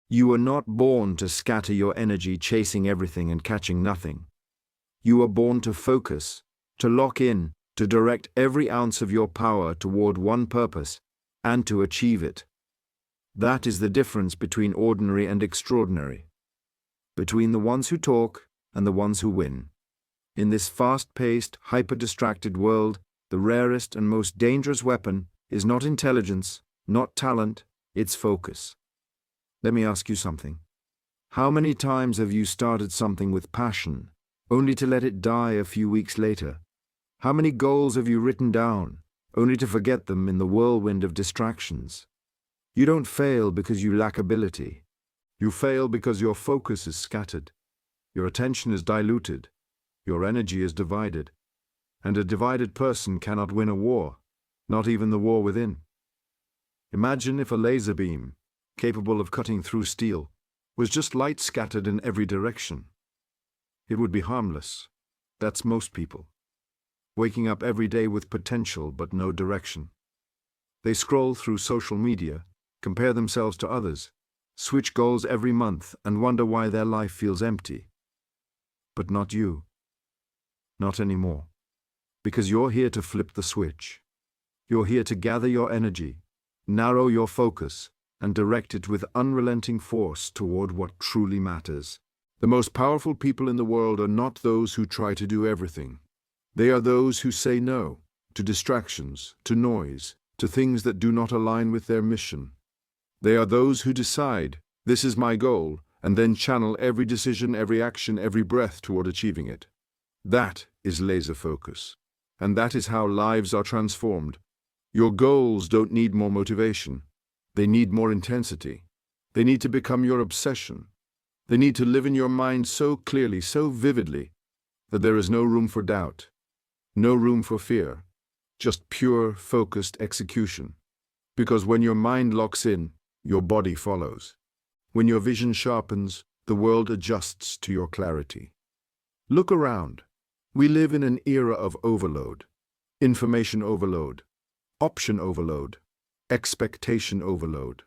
You were not born to scatter your energy chasing everything and catching nothing. You were born to focus, to lock in, to direct every ounce of your power toward one purpose, and to achieve it. That is the difference between ordinary and extraordinary, between the ones who talk and the ones who win. In this fast-paced, hyper-distracted world, the rarest and most dangerous weapon is not intelligence, not talent, it's focus. Let me ask you something. How many times have you started something with passion, only to let it die a few weeks later? How many goals have you written down, only to forget them in the whirlwind of distractions? You don't fail because you lack ability. You fail because your focus is scattered, your attention is diluted, your energy is divided, and a divided person cannot win a war, not even the war within. Imagine if a laser beam, capable of cutting through steel, was just light scattered in every direction. It would be harmless. That's most people. Waking up every day with potential but no direction. They scroll through social media, compare themselves to others, switch goals every month and wonder why their life feels empty. But not you. Not anymore. Because you're here to flip the switch. You're here to gather your energy, narrow your focus, and direct it with unrelenting force toward what truly matters. The most powerful people in the world are not those who try to do everything. They are those who say no to distractions, to noise, to things that do not align with their mission. They are those who decide, this is my goal, and then channel every decision, every action, every breath toward achieving it. That is laser focus. And that is how lives are transformed. Your goals don't need more motivation. They need more intensity. They need to become your obsession. They need to live in your mind so clearly, so vividly, that there is no room for doubt, no room for fear, just pure, focused execution. Because when your mind locks in, your body follows. When your vision sharpens, the world adjusts to your clarity. Look around. We live in an era of overload, information overload, option overload, expectation overload.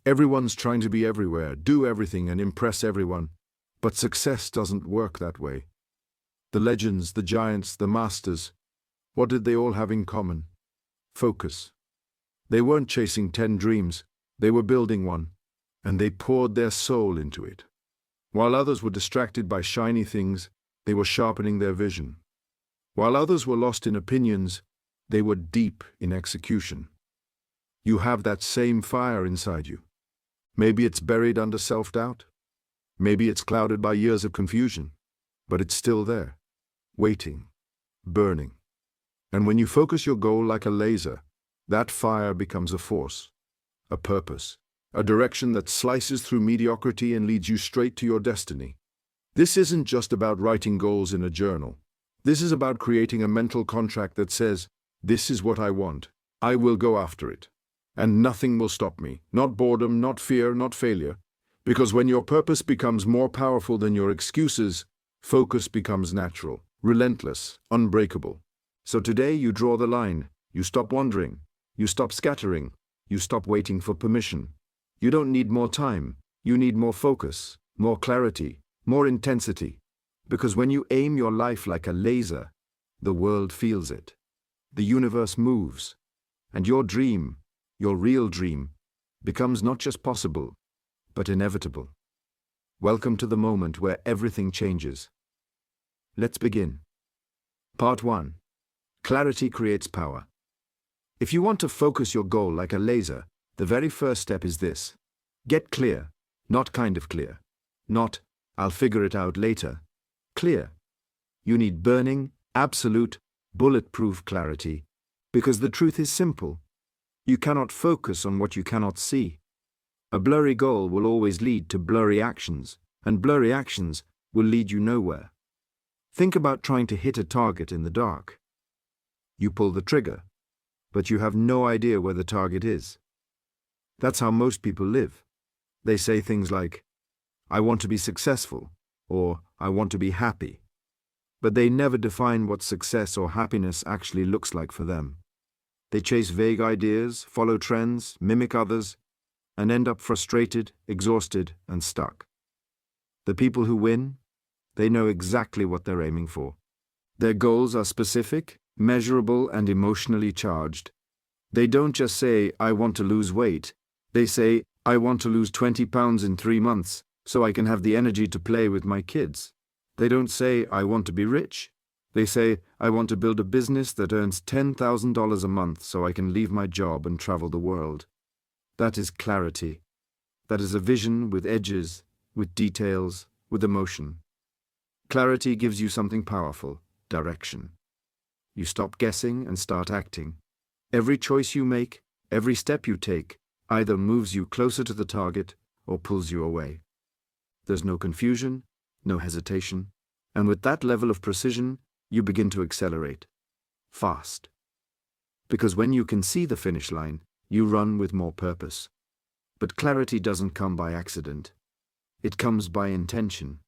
Everyone's trying to be everywhere, do everything, and impress everyone. But success doesn't work that way. The legends, the giants, the masters, what did they all have in common? Focus. They weren't chasing 10 dreams, they were building one, and they poured their soul into it. While others were distracted by shiny things, they were sharpening their vision. While others were lost in opinions, they were deep in execution. You have that same fire inside you. Maybe it's buried under self-doubt. Maybe it's clouded by years of confusion. But it's still there, waiting, burning. And when you focus your goal like a laser, that fire becomes a force, a purpose, a direction that slices through mediocrity and leads you straight to your destiny. This isn't just about writing goals in a journal. This is about creating a mental contract that says, this is what I want. I will go after it. And nothing will stop me. Not boredom, not fear, not failure. Because when your purpose becomes more powerful than your excuses, focus becomes natural, relentless, unbreakable. So today you draw the line. You stop wandering. You stop scattering. You stop waiting for permission. You don't need more time. You need more focus, more clarity, more intensity. Because when you aim your life like a laser, the world feels it. The universe moves. And your dream, your real dream, becomes not just possible, but inevitable. Welcome to the moment where everything changes. Let's begin. Part 1. Clarity creates power. If you want to focus your goal like a laser, the very first step is this. Get clear, not kind of clear. Not, I'll figure it out later. Clear. You need burning, absolute, bulletproof clarity, because the truth is simple. You cannot focus on what you cannot see. A blurry goal will always lead to blurry actions, and blurry actions will lead you nowhere. Think about trying to hit a target in the dark. You pull the trigger, but you have no idea where the target is. That's how most people live. They say things like, I want to be successful, or I want to be happy. But they never define what success or happiness actually looks like for them. They chase vague ideas, follow trends, mimic others, and end up frustrated, exhausted, and stuck. The people who win, they know exactly what they're aiming for. Their goals are specific, measurable, and emotionally charged. They don't just say, "I want to lose weight." They say, "I want to lose 20 pounds in 3 months, so I can have the energy to play with my kids." They don't say, "I want to be rich." They say, "I want to build a business that earns $10,000 a month so I can leave my job and travel the world." That is clarity. That is a vision with edges, with details, with emotion. Clarity gives you something powerful: direction. You stop guessing and start acting. Every choice you make, every step you take, either moves you closer to the target or pulls you away. There's no confusion, no hesitation, and with that level of precision, you begin to accelerate. Fast. Because when you can see the finish line, you run with more purpose. But clarity doesn't come by accident. It comes by intention.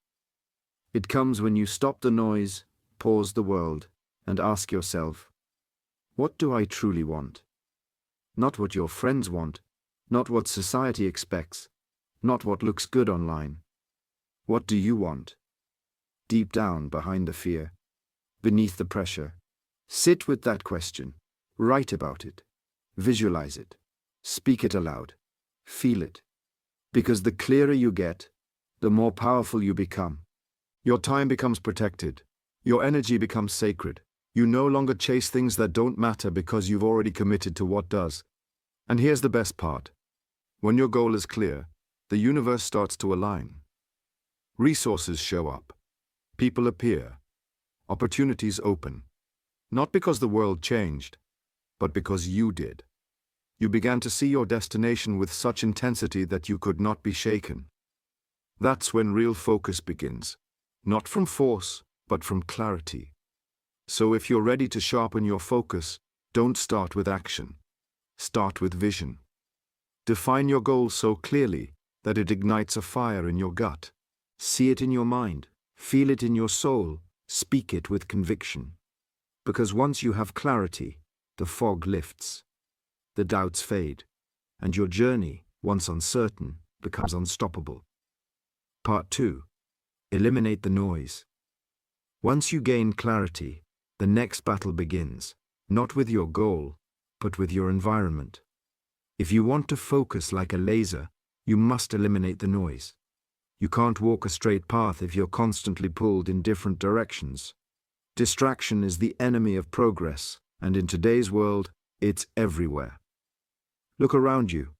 It comes when you stop the noise, pause the world, and ask yourself, what do I truly want? Not what your friends want, not what society expects, not what looks good online. What do you want? Deep down, behind the fear, beneath the pressure. Sit with that question. Write about it. Visualize it. Speak it aloud. Feel it. Because the clearer you get, the more powerful you become. Your time becomes protected. Your energy becomes sacred. You no longer chase things that don't matter because you've already committed to what does. And here's the best part. When your goal is clear, the universe starts to align. Resources show up. People appear. Opportunities open. Not because the world changed, but because you did. You began to see your destination with such intensity that you could not be shaken. That's when real focus begins. Not from force, but from clarity. So if you're ready to sharpen your focus, don't start with action. Start with vision. Define your goal so clearly that it ignites a fire in your gut. See it in your mind. Feel it in your soul. Speak it with conviction. Because once you have clarity, the fog lifts. The doubts fade. And your journey, once uncertain, becomes unstoppable. Part 2. Eliminate the noise. Once you gain clarity, the next battle begins, not with your goal, but with your environment. If you want to focus like a laser, you must eliminate the noise. You can't walk a straight path if you're constantly pulled in different directions. Distraction is the enemy of progress, and in today's world, it's everywhere. Look around you.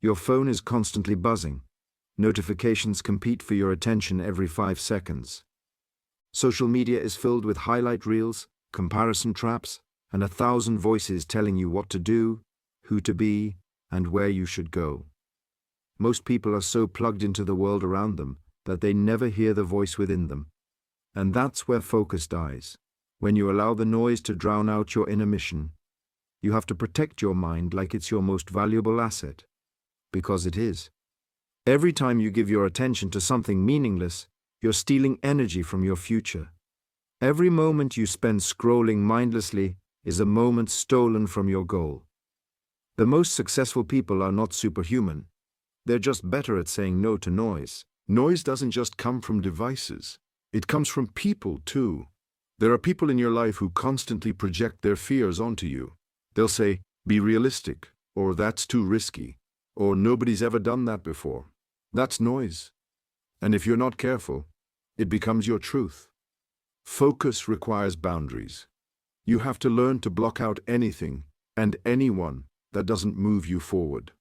Your phone is constantly buzzing. Notifications compete for your attention every 5 seconds. Social media is filled with highlight reels, comparison traps, and 1,000 voices telling you what to do, who to be, and where you should go. Most people are so plugged into the world around them that they never hear the voice within them. And that's where focus dies. When you allow the noise to drown out your inner mission, you have to protect your mind like it's your most valuable asset. Because it is. Every time you give your attention to something meaningless, you're stealing energy from your future. Every moment you spend scrolling mindlessly is a moment stolen from your goal. The most successful people are not superhuman. They're just better at saying no to noise. Noise doesn't just come from devices. It comes from people, too. There are people in your life who constantly project their fears onto you. They'll say, "Be realistic," or "That's too risky," or "Nobody's ever done that before." That's noise. And if you're not careful, it becomes your truth. Focus requires boundaries. You have to learn to block out anything and anyone that doesn't move you forward.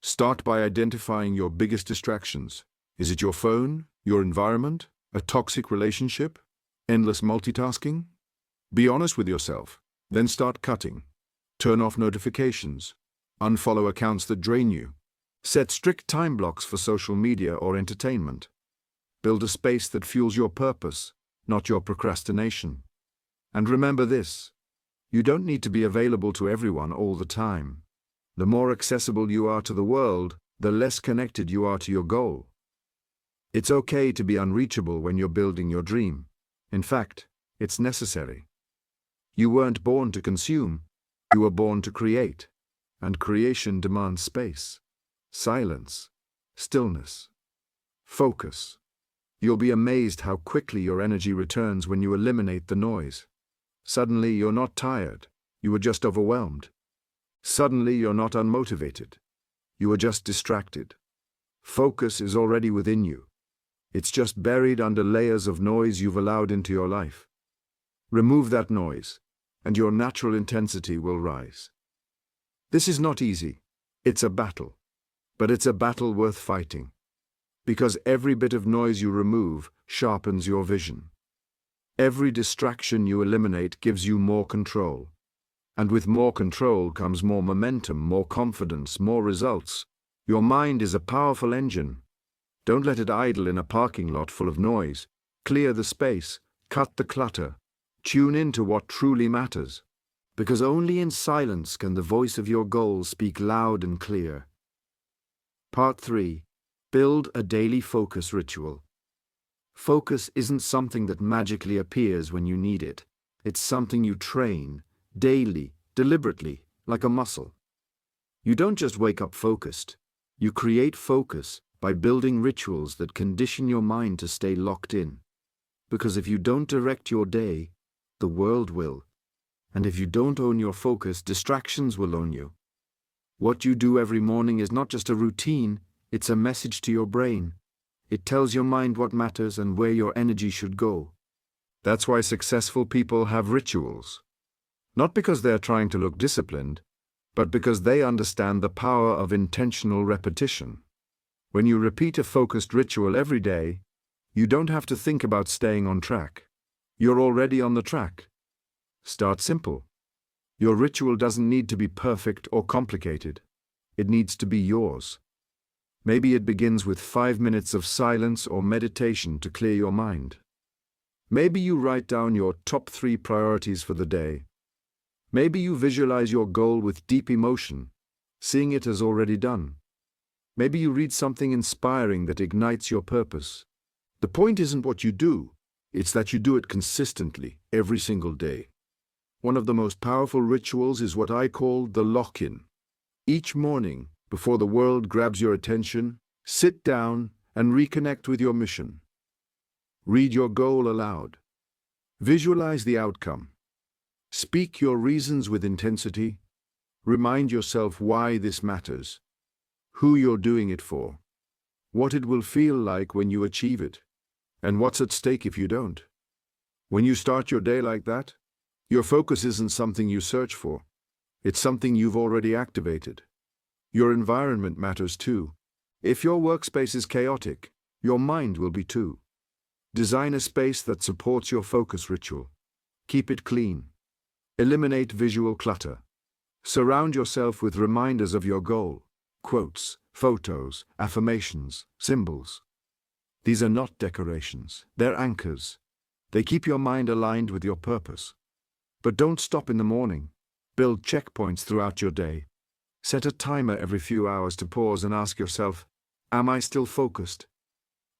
Start by identifying your biggest distractions. Is it your phone, your environment, a toxic relationship, endless multitasking? Be honest with yourself. Then start cutting. Turn off notifications. Unfollow accounts that drain you. Set strict time blocks for social media or entertainment. Build a space that fuels your purpose, not your procrastination. And remember this: you don't need to be available to everyone all the time. The more accessible you are to the world, the less connected you are to your goal. It's okay to be unreachable when you're building your dream. In fact, it's necessary. You weren't born to consume, you were born to create, and creation demands space. Silence, stillness, focus. You'll be amazed how quickly your energy returns when you eliminate the noise. Suddenly you're not tired, you are just overwhelmed. Suddenly you're not unmotivated, you are just distracted. Focus is already within you. It's just buried under layers of noise you've allowed into your life. Remove that noise, and your natural intensity will rise. This is not easy. It's a battle. But it's a battle worth fighting. Because every bit of noise you remove sharpens your vision. Every distraction you eliminate gives you more control. And with more control comes more momentum, more confidence, more results. Your mind is a powerful engine. Don't let it idle in a parking lot full of noise. Clear the space, cut the clutter, tune into what truly matters. Because only in silence can the voice of your goals speak loud and clear. Part 3. Build a daily focus ritual. Focus isn't something that magically appears when you need it. It's something you train, daily, deliberately, like a muscle. You don't just wake up focused. You create focus by building rituals that condition your mind to stay locked in. Because if you don't direct your day, the world will. And if you don't own your focus, distractions will own you. What you do every morning is not just a routine, it's a message to your brain. It tells your mind what matters and where your energy should go. That's why successful people have rituals. Not because they're trying to look disciplined, but because they understand the power of intentional repetition. When you repeat a focused ritual every day, you don't have to think about staying on track. You're already on the track. Start simple. Your ritual doesn't need to be perfect or complicated. It needs to be yours. Maybe it begins with 5 minutes of silence or meditation to clear your mind. Maybe you write down your top 3 priorities for the day. Maybe you visualize your goal with deep emotion, seeing it as already done. Maybe you read something inspiring that ignites your purpose. The point isn't what you do, it's that you do it consistently, every single day. One of the most powerful rituals is what I call the lock-in. Each morning, before the world grabs your attention, sit down and reconnect with your mission. Read your goal aloud. Visualize the outcome. Speak your reasons with intensity. Remind yourself why this matters, who you're doing it for, what it will feel like when you achieve it, and what's at stake if you don't. When you start your day like that, your focus isn't something you search for. It's something you've already activated. Your environment matters too. If your workspace is chaotic, your mind will be too. Design a space that supports your focus ritual. Keep it clean. Eliminate visual clutter. Surround yourself with reminders of your goal. Quotes, photos, affirmations, symbols. These are not decorations. They're anchors. They keep your mind aligned with your purpose. But don't stop in the morning. Build checkpoints throughout your day. Set a timer every few hours to pause and ask yourself, am I still focused?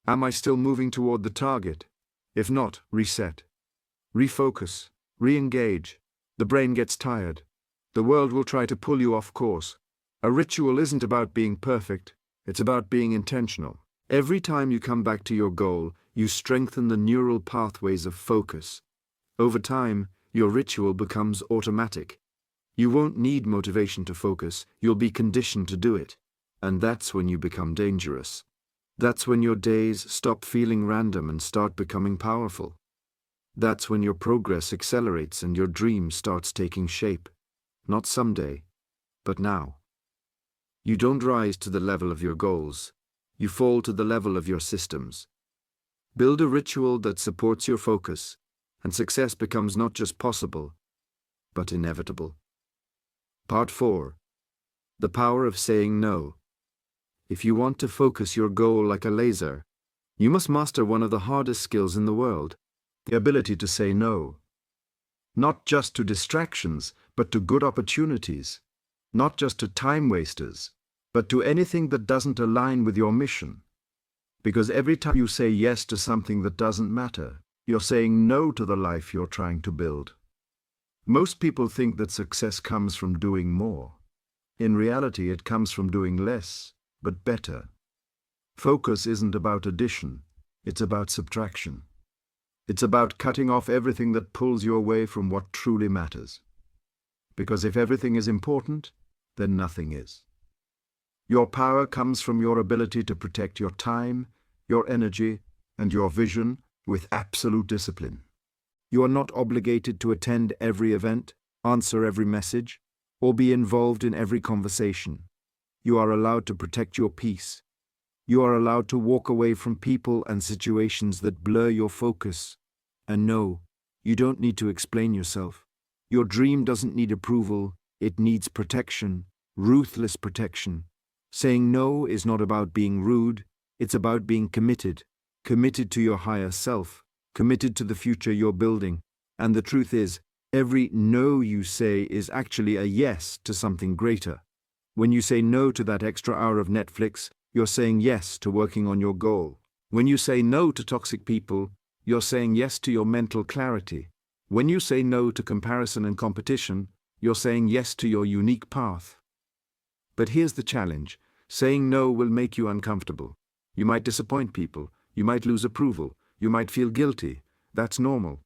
Am I still moving toward the target? If not, reset. Refocus. Re-engage. The brain gets tired. The world will try to pull you off course. A ritual isn't about being perfect. It's about being intentional. Every time you come back to your goal, you strengthen the neural pathways of focus. Over time, your ritual becomes automatic. You won't need motivation to focus, you'll be conditioned to do it. And that's when you become dangerous. That's when your days stop feeling random and start becoming powerful. That's when your progress accelerates and your dream starts taking shape. Not someday, but now. You don't rise to the level of your goals. You fall to the level of your systems. Build a ritual that supports your focus, and success becomes not just possible, but inevitable. Part 4. The power of saying no. If you want to focus your goal like a laser, you must master one of the hardest skills in the world, the ability to say no. Not just to distractions, but to good opportunities. Not just to time wasters, but to anything that doesn't align with your mission. Because every time you say yes to something that doesn't matter, you're saying no to the life you're trying to build. Most people think that success comes from doing more. In reality, it comes from doing less. but better. Focus isn't about addition, it's about subtraction. It's about cutting off everything that pulls you away from what truly matters. Because if everything is important, then nothing is. Your power comes from your ability to protect your time, your energy, and your vision with absolute discipline. You are not obligated to attend every event, answer every message, or be involved in every conversation. You are allowed to protect your peace. You are allowed to walk away from people and situations that blur your focus. And no, you don't need to explain yourself. Your dream doesn't need approval, it needs protection, ruthless protection. Saying no is not about being rude, it's about being committed. Committed to your higher self, committed to the future you're building. And the truth is, every no you say is actually a yes to something greater. When you say no to that extra hour of Netflix, you're saying yes to working on your goal. When you say no to toxic people, you're saying yes to your mental clarity. When you say no to comparison and competition, you're saying yes to your unique path. But here's the challenge. Saying no will make you uncomfortable. You might disappoint people. You might lose approval. You might feel guilty. That's normal.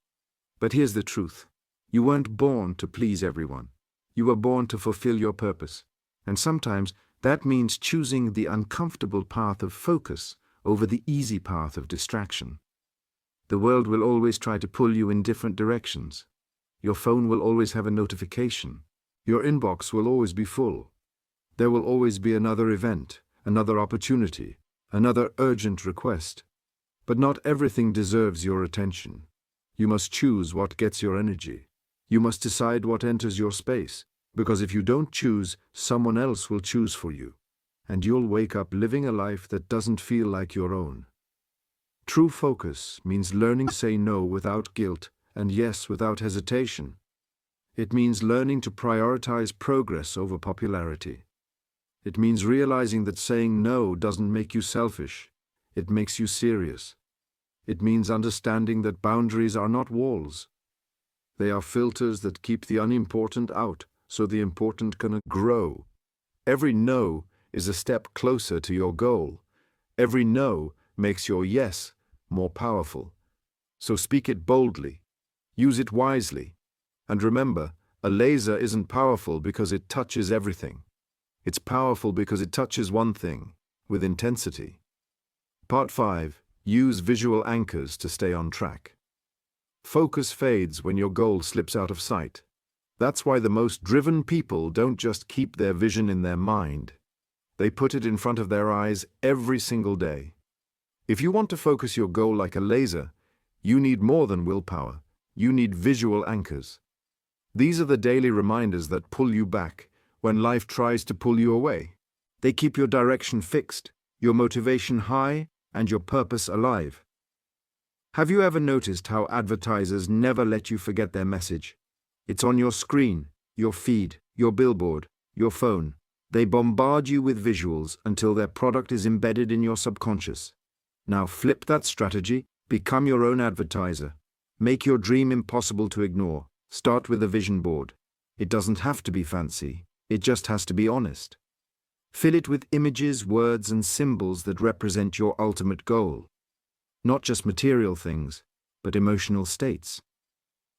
But here's the truth. You weren't born to please everyone. You were born to fulfill your purpose. And sometimes that means choosing the uncomfortable path of focus over the easy path of distraction. The world will always try to pull you in different directions. Your phone will always have a notification. Your inbox will always be full. There will always be another event, another opportunity, another urgent request. But not everything deserves your attention. You must choose what gets your energy. You must decide what enters your space, because if you don't choose, someone else will choose for you, and you'll wake up living a life that doesn't feel like your own. True focus means learning to say no without guilt and yes without hesitation. It means learning to prioritize progress over popularity. It means realizing that saying no doesn't make you selfish, it makes you serious. It means understanding that boundaries are not walls. They are filters that keep the unimportant out so the important can grow. Every no is a step closer to your goal. Every no makes your yes more powerful. So speak it boldly. Use it wisely. And remember, a laser isn't powerful because it touches everything. It's powerful because it touches one thing, with intensity. Part 5. Use visual anchors to stay on track. Focus fades when your goal slips out of sight. That's why the most driven people don't just keep their vision in their mind. They put it in front of their eyes every single day. If you want to focus your goal like a laser, you need more than willpower. You need visual anchors. These are the daily reminders that pull you back when life tries to pull you away. They keep your direction fixed, your motivation high, and your purpose alive. Have you ever noticed how advertisers never let you forget their message? It's on your screen, your feed, your billboard, your phone. They bombard you with visuals until their product is embedded in your subconscious. Now flip that strategy, become your own advertiser. Make your dream impossible to ignore. Start with a vision board. It doesn't have to be fancy, it just has to be honest. Fill it with images, words, and symbols that represent your ultimate goal. Not just material things, but emotional states.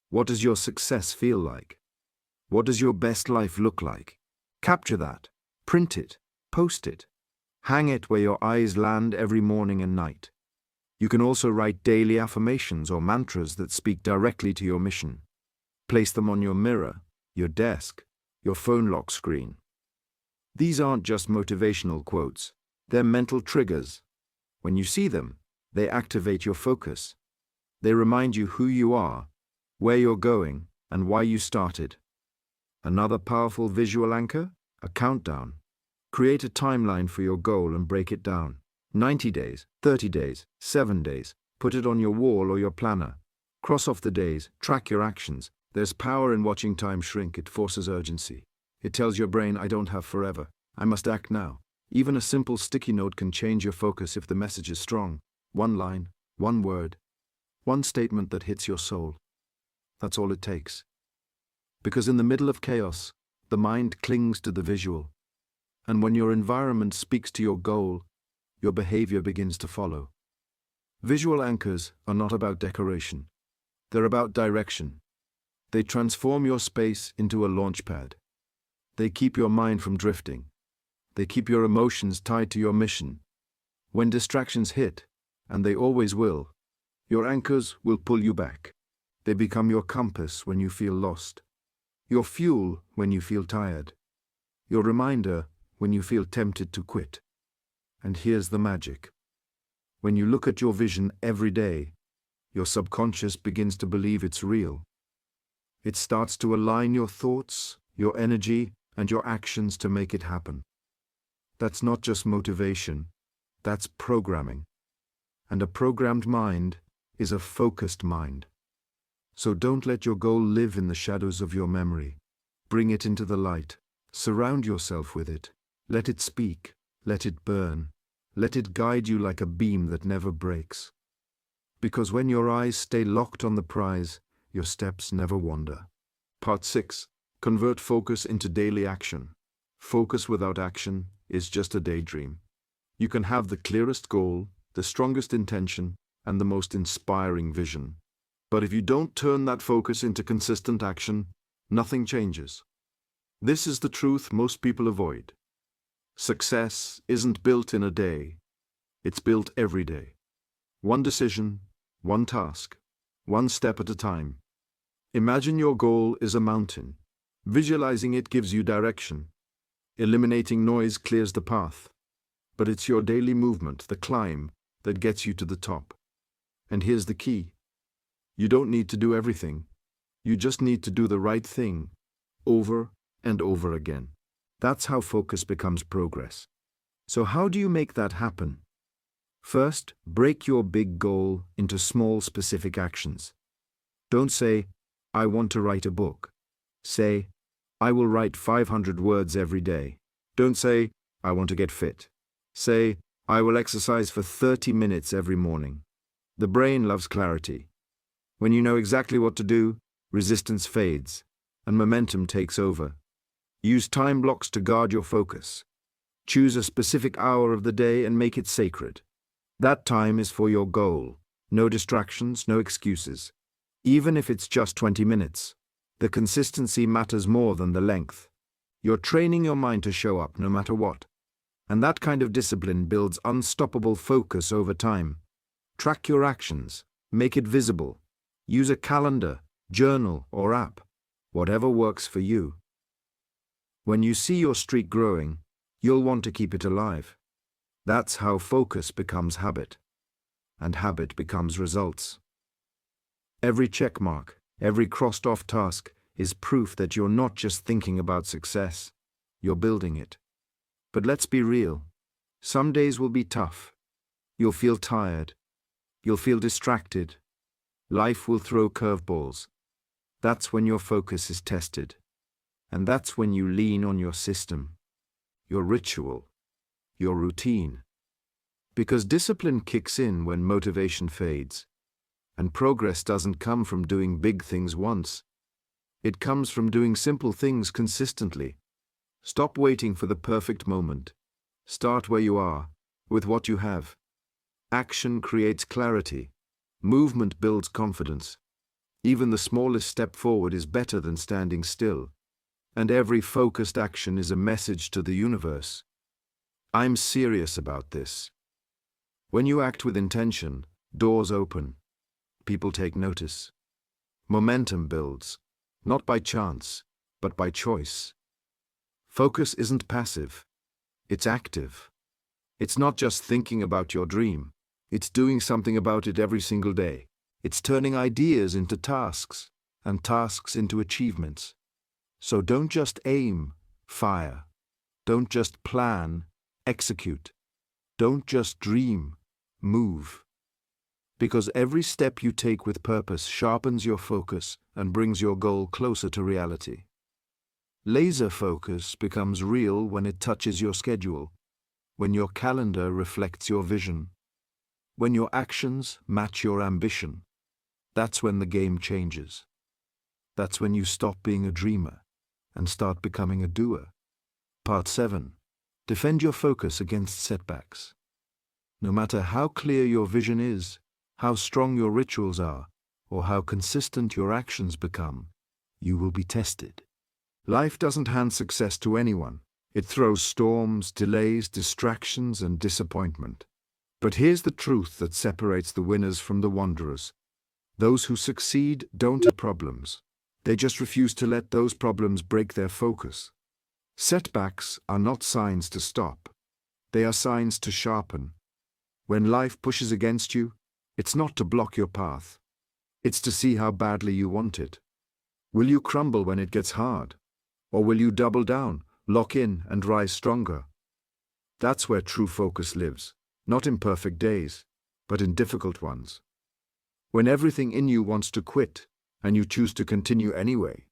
What does your success feel like? What does your best life look like? Capture that. Print it. Post it. Hang it where your eyes land every morning and night. You can also write daily affirmations or mantras that speak directly to your mission. Place them on your mirror, your desk, your phone lock screen. These aren't just motivational quotes. They're mental triggers. When you see them, they activate your focus. They remind you who you are, where you're going, and why you started. Another powerful visual anchor? A countdown. Create a timeline for your goal and break it down. 90 days, 30 days, 7 days. Put it on your wall or your planner. Cross off the days, track your actions. There's power in watching time shrink. It forces urgency. It tells your brain, I don't have forever. I must act now. Even a simple sticky note can change your focus if the message is strong. One line, one word, one statement that hits your soul. That's all it takes. Because in the middle of chaos, the mind clings to the visual. And when your environment speaks to your goal, your behavior begins to follow. Visual anchors are not about decoration. They're about direction. They transform your space into a launch pad. They keep your mind from drifting. They keep your emotions tied to your mission. When distractions hit, and they always will, your anchors will pull you back. They become your compass when you feel lost, your fuel when you feel tired, your reminder when you feel tempted to quit. And here's the magic. When you look at your vision every day, your subconscious begins to believe it's real. It starts to align your thoughts, your energy, and your actions to make it happen. That's not just motivation, that's programming. And a programmed mind is a focused mind. So don't let your goal live in the shadows of your memory. Bring it into the light. Surround yourself with it. Let it speak. Let it burn. Let it guide you like a beam that never breaks. Because when your eyes stay locked on the prize, your steps never wander. Part 6. Convert focus into daily action. Focus without action is just a daydream. You can have the clearest goal, the strongest intention, and the most inspiring vision. But if you don't turn that focus into consistent action, nothing changes. This is the truth most people avoid. Success isn't built in a day. It's built every day. One decision, one task, one step at a time. Imagine your goal is a mountain. Visualizing it gives you direction. Eliminating noise clears the path. But it's your daily movement, the climb, that gets you to the top. And here's the key. You don't need to do everything. You just need to do the right thing, over and over again. That's how focus becomes progress. So how do you make that happen? First, break your big goal into small specific actions. Don't say, I want to write a book. Say, I will write 500 words every day. Don't say, I want to get fit. Say, I will exercise for 30 minutes every morning. The brain loves clarity. When you know exactly what to do, resistance fades, and momentum takes over. Use time blocks to guard your focus. Choose a specific hour of the day and make it sacred. That time is for your goal. No distractions, no excuses. Even if it's just 20 minutes, the consistency matters more than the length. You're training your mind to show up no matter what. And that kind of discipline builds unstoppable focus over time. Track your actions. Make it visible. Use a calendar, journal, or app. Whatever works for you. When you see your streak growing, you'll want to keep it alive. That's how focus becomes habit. And habit becomes results. Every check mark, every crossed-off task is proof that you're not just thinking about success, you're building it. But let's be real. Some days will be tough. You'll feel tired. You'll feel distracted. Life will throw curveballs. That's when your focus is tested. And that's when you lean on your system, your ritual, your routine. Because discipline kicks in when motivation fades. And progress doesn't come from doing big things once. It comes from doing simple things consistently. Stop waiting for the perfect moment. Start where you are, with what you have. Action creates clarity. Movement builds confidence. Even the smallest step forward is better than standing still. And every focused action is a message to the universe. I'm serious about this. When you act with intention, doors open. People take notice. Momentum builds, not by chance, but by choice. Focus isn't passive. It's active. It's not just thinking about your dream. It's doing something about it every single day. It's turning ideas into tasks, and tasks into achievements. So don't just aim, fire. Don't just plan, execute. Don't just dream, move. Because every step you take with purpose sharpens your focus and brings your goal closer to reality. Laser focus becomes real when it touches your schedule, when your calendar reflects your vision, when your actions match your ambition. That's when the game changes. That's when you stop being a dreamer and start becoming a doer. Part 7. Defend your focus against setbacks. No matter how clear your vision is, how strong your rituals are, or how consistent your actions become, you will be tested. Life doesn't hand success to anyone. It throws storms, delays, distractions, and disappointment. But here's the truth that separates the winners from the wanderers. Those who succeed don't have problems. They just refuse to let those problems break their focus. Setbacks are not signs to stop. They are signs to sharpen. When life pushes against you, it's not to block your path. It's to see how badly you want it. Will you crumble when it gets hard? Or will you double down, lock in, and rise stronger? That's where true focus lives, not in perfect days, but in difficult ones. When everything in you wants to quit, and you choose to continue anyway,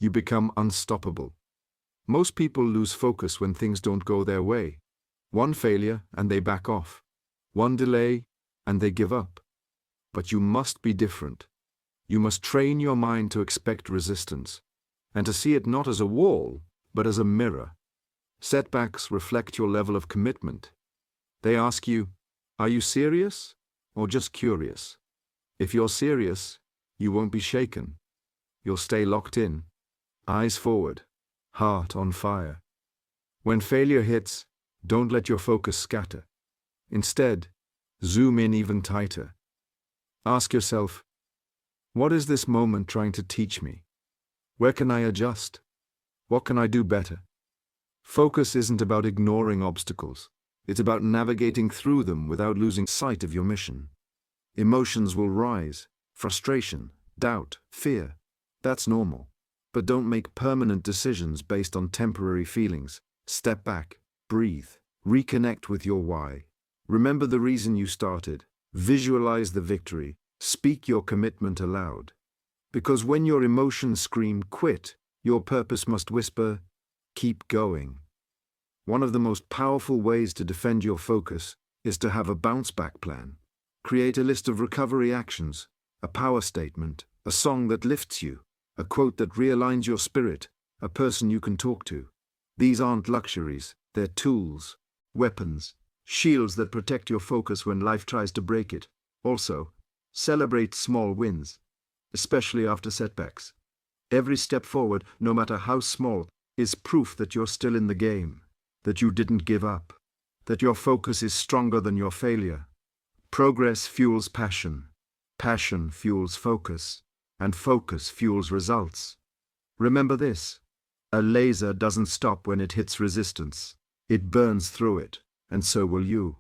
you become unstoppable. Most people lose focus when things don't go their way. One failure, and they back off. One delay, and they give up. But you must be different. You must train your mind to expect resistance, and to see it not as a wall, but as a mirror. Setbacks reflect your level of commitment. They ask you, are you serious or just curious? If you're serious, you won't be shaken. You'll stay locked in, eyes forward, heart on fire. When failure hits, don't let your focus scatter. Instead, zoom in even tighter. Ask yourself, what is this moment trying to teach me? Where can I adjust? What can I do better? Focus isn't about ignoring obstacles. It's about navigating through them without losing sight of your mission. Emotions will rise: frustration, doubt, fear. That's normal. But don't make permanent decisions based on temporary feelings. Step back, breathe, reconnect with your why. Remember the reason you started. Visualize the victory. Speak your commitment aloud. Because when your emotions scream quit, your purpose must whisper, keep going. One of the most powerful ways to defend your focus is to have a bounce-back plan. Create a list of recovery actions, a power statement, a song that lifts you, a quote that realigns your spirit, a person you can talk to. These aren't luxuries, they're tools, weapons, shields that protect your focus when life tries to break it. Also, celebrate small wins, especially after setbacks. Every step forward, no matter how small, is proof that you're still in the game, that you didn't give up, that your focus is stronger than your failure. Progress fuels passion, passion fuels focus, and focus fuels results. Remember this: a laser doesn't stop when it hits resistance. It burns through it, and so will you.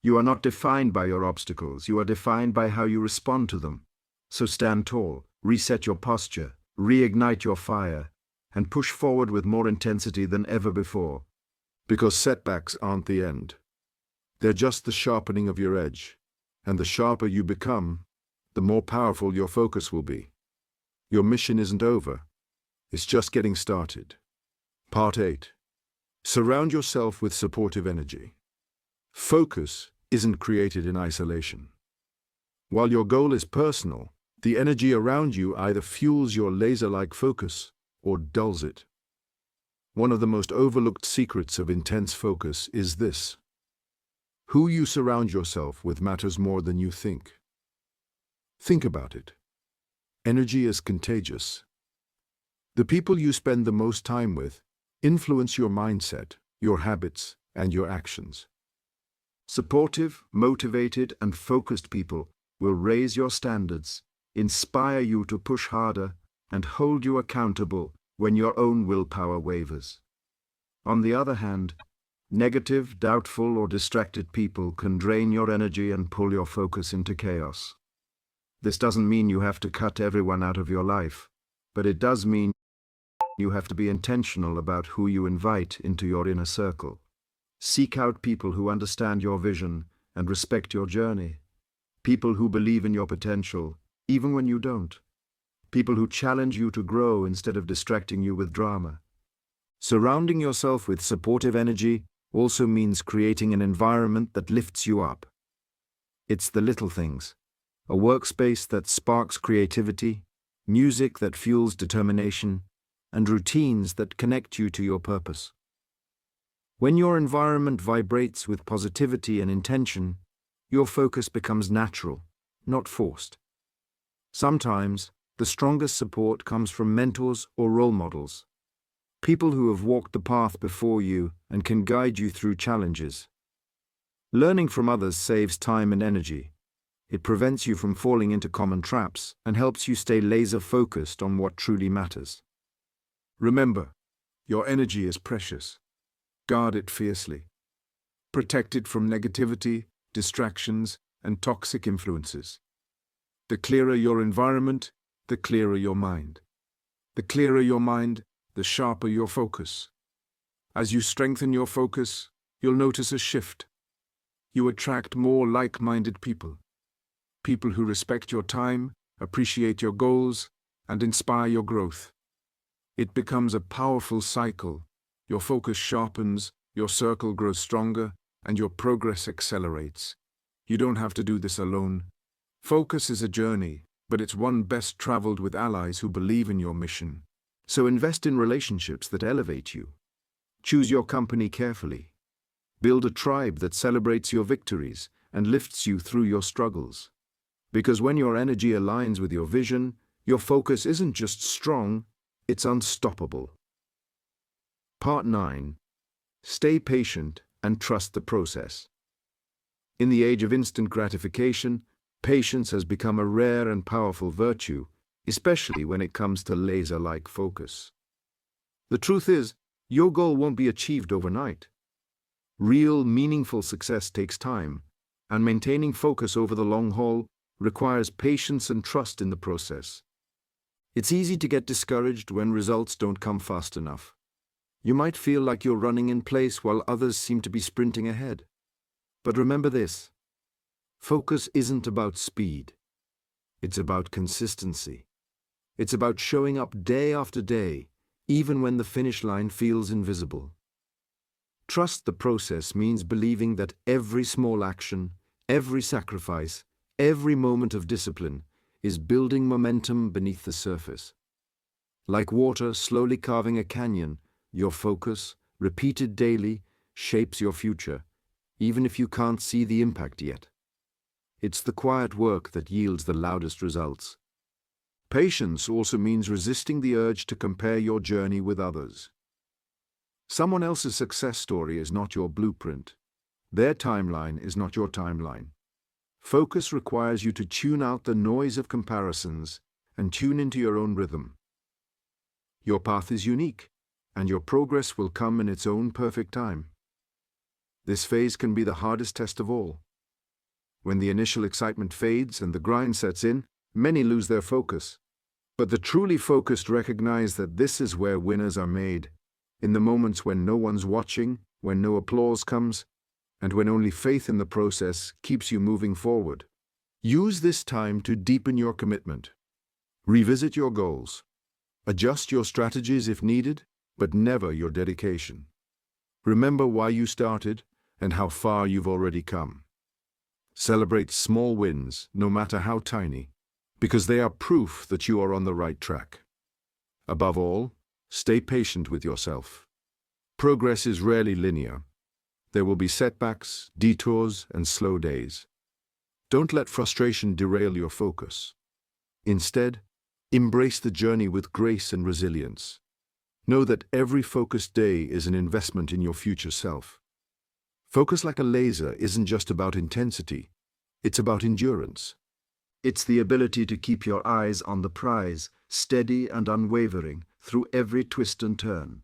You are not defined by your obstacles, you are defined by how you respond to them. So stand tall, reset your posture, reignite your fire, and push forward with more intensity than ever before. Because setbacks aren't the end. They're just the sharpening of your edge. And the sharper you become, the more powerful your focus will be. Your mission isn't over. It's just getting started. Part 8. Surround yourself with supportive energy. Focus isn't created in isolation. While your goal is personal, the energy around you either fuels your laser-like focus or dulls it. One of the most overlooked secrets of intense focus is this: who you surround yourself with matters more than you think. Think about it. Energy is contagious. The people you spend the most time with influence your mindset, your habits, and your actions. Supportive, motivated, and focused people will raise your standards, inspire you to push harder, and hold you accountable when your own willpower wavers. On the other hand, negative, doubtful, or distracted people can drain your energy and pull your focus into chaos. This doesn't mean you have to cut everyone out of your life, but it does mean you have to be intentional about who you invite into your inner circle. Seek out people who understand your vision and respect your journey. People who believe in your potential, even when you don't. People who challenge you to grow instead of distracting you with drama. Surrounding yourself with supportive energy also means creating an environment that lifts you up. It's the little things: a workspace that sparks creativity, music that fuels determination, and routines that connect you to your purpose. When your environment vibrates with positivity and intention, your focus becomes natural, not forced. Sometimes, the strongest support comes from mentors or role models, people who have walked the path before you and can guide you through challenges. Learning from others saves time and energy. It prevents you from falling into common traps and helps you stay laser-focused on what truly matters. Remember, your energy is precious. Guard it fiercely. Protect it from negativity, distractions, and toxic influences. The clearer your environment, the clearer your mind. The clearer your mind, the sharper your focus. As you strengthen your focus, you'll notice a shift. You attract more like-minded people. People who respect your time, appreciate your goals, and inspire your growth. It becomes a powerful cycle. Your focus sharpens, your circle grows stronger, and your progress accelerates. You don't have to do this alone. Focus is a journey, but it's one best traveled with allies who believe in your mission. So invest in relationships that elevate you. Choose your company carefully. Build a tribe that celebrates your victories and lifts you through your struggles. Because when your energy aligns with your vision, your focus isn't just strong, it's unstoppable. Part 9. Stay patient and trust the process. In the age of instant gratification, patience has become a rare and powerful virtue, especially when it comes to laser-like focus. The truth is, your goal won't be achieved overnight. Real, meaningful success takes time, and maintaining focus over the long haul requires patience and trust in the process. It's easy to get discouraged when results don't come fast enough. You might feel like you're running in place while others seem to be sprinting ahead. But remember this: focus isn't about speed. It's about consistency. It's about showing up day after day, even when the finish line feels invisible. Trust the process means believing that every small action, every sacrifice, every moment of discipline is building momentum beneath the surface. Like water slowly carving a canyon, your focus, repeated daily, shapes your future, even if you can't see the impact yet. It's the quiet work that yields the loudest results. Patience also means resisting the urge to compare your journey with others. Someone else's success story is not your blueprint. Their timeline is not your timeline. Focus requires you to tune out the noise of comparisons and tune into your own rhythm. Your path is unique, and your progress will come in its own perfect time. This phase can be the hardest test of all. When the initial excitement fades and the grind sets in, many lose their focus. But the truly focused recognize that this is where winners are made, in the moments when no one's watching, when no applause comes, and when only faith in the process keeps you moving forward. Use this time to deepen your commitment. Revisit your goals. Adjust your strategies if needed, but never your dedication. Remember why you started and how far you've already come. Celebrate small wins, no matter how tiny, because they are proof that you are on the right track. Above all, stay patient with yourself. Progress is rarely linear. There will be setbacks, detours, and slow days. Don't let frustration derail your focus. Instead, embrace the journey with grace and resilience. Know that every focused day is an investment in your future self. Focus like a laser isn't just about intensity, it's about endurance. It's the ability to keep your eyes on the prize, steady and unwavering, through every twist and turn.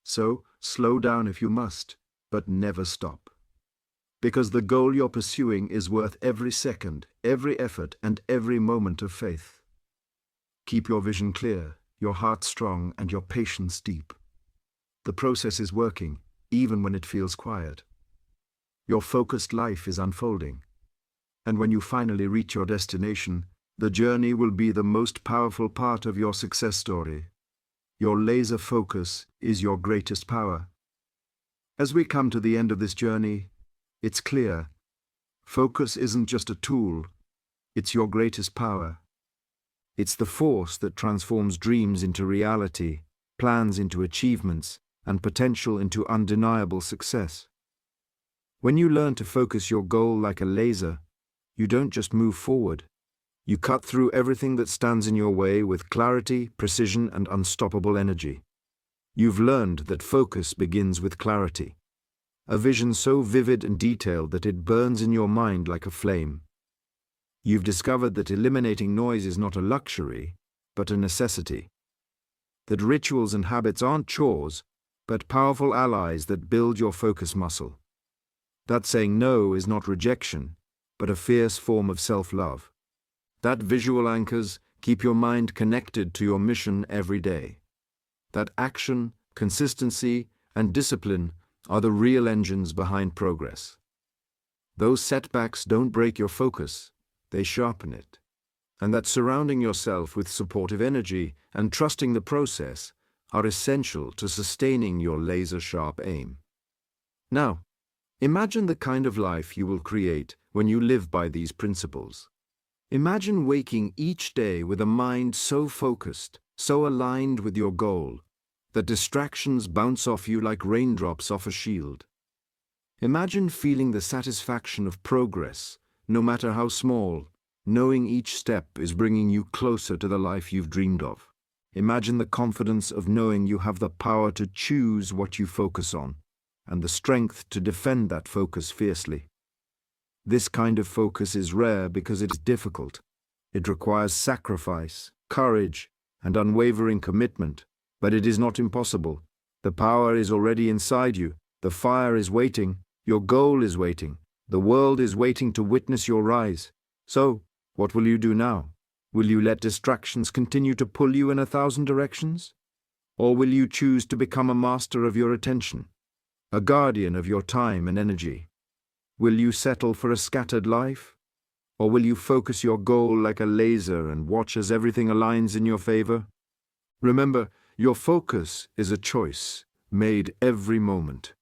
So, slow down if you must, but never stop. Because the goal you're pursuing is worth every second, every effort, and every moment of faith. Keep your vision clear, your heart strong, and your patience deep. The process is working, even when it feels quiet. Your focused life is unfolding. And when you finally reach your destination, the journey will be the most powerful part of your success story. Your laser focus is your greatest power. As we come to the end of this journey, it's clear, focus isn't just a tool, it's your greatest power. It's the force that transforms dreams into reality, plans into achievements, and potential into undeniable success. When you learn to focus your goal like a laser, you don't just move forward. You cut through everything that stands in your way with clarity, precision, and unstoppable energy. You've learned that focus begins with clarity. A vision so vivid and detailed that it burns in your mind like a flame. You've discovered that eliminating noise is not a luxury, but a necessity. That rituals and habits aren't chores, but powerful allies that build your focus muscle. That saying no is not rejection, but a fierce form of self-love. That visual anchors keep your mind connected to your mission every day. That action, consistency, and discipline are the real engines behind progress. Those setbacks don't break your focus, they sharpen it. And that surrounding yourself with supportive energy and trusting the process are essential to sustaining your laser-sharp aim. Now, imagine the kind of life you will create when you live by these principles. Imagine waking each day with a mind so focused, so aligned with your goal, that distractions bounce off you like raindrops off a shield. Imagine feeling the satisfaction of progress, no matter how small, knowing each step is bringing you closer to the life you've dreamed of. Imagine the confidence of knowing you have the power to choose what you focus on, and the strength to defend that focus fiercely. This kind of focus is rare because it is difficult. It requires sacrifice, courage, and unwavering commitment, but it is not impossible. The power is already inside you, the fire is waiting, your goal is waiting, the world is waiting to witness your rise. So, what will you do now? Will you let distractions continue to pull you in 1,000 directions? Or will you choose to become a master of your attention, a guardian of your time and energy? Will you settle for a scattered life? Or will you focus your goal like a laser and watch as everything aligns in your favor? Remember, your focus is a choice made every moment.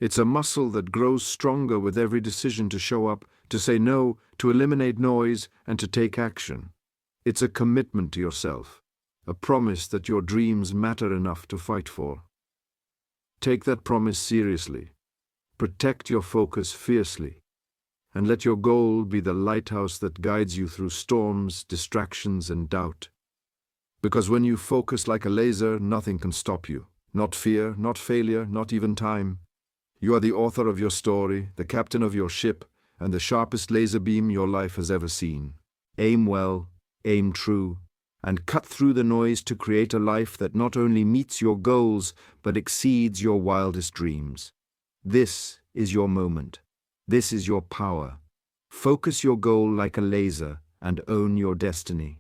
It's a muscle that grows stronger with every decision to show up, to say no, to eliminate noise, and to take action. It's a commitment to yourself, a promise that your dreams matter enough to fight for. Take that promise seriously. Protect your focus fiercely, and let your goal be the lighthouse that guides you through storms, distractions, and doubt. Because when you focus like a laser, nothing can stop you. Not fear, not failure, not even time. You are the author of your story, the captain of your ship, and the sharpest laser beam your life has ever seen. Aim well, aim true, and cut through the noise to create a life that not only meets your goals, but exceeds your wildest dreams. This is your moment. This is your power. Focus your goal like a laser and own your destiny.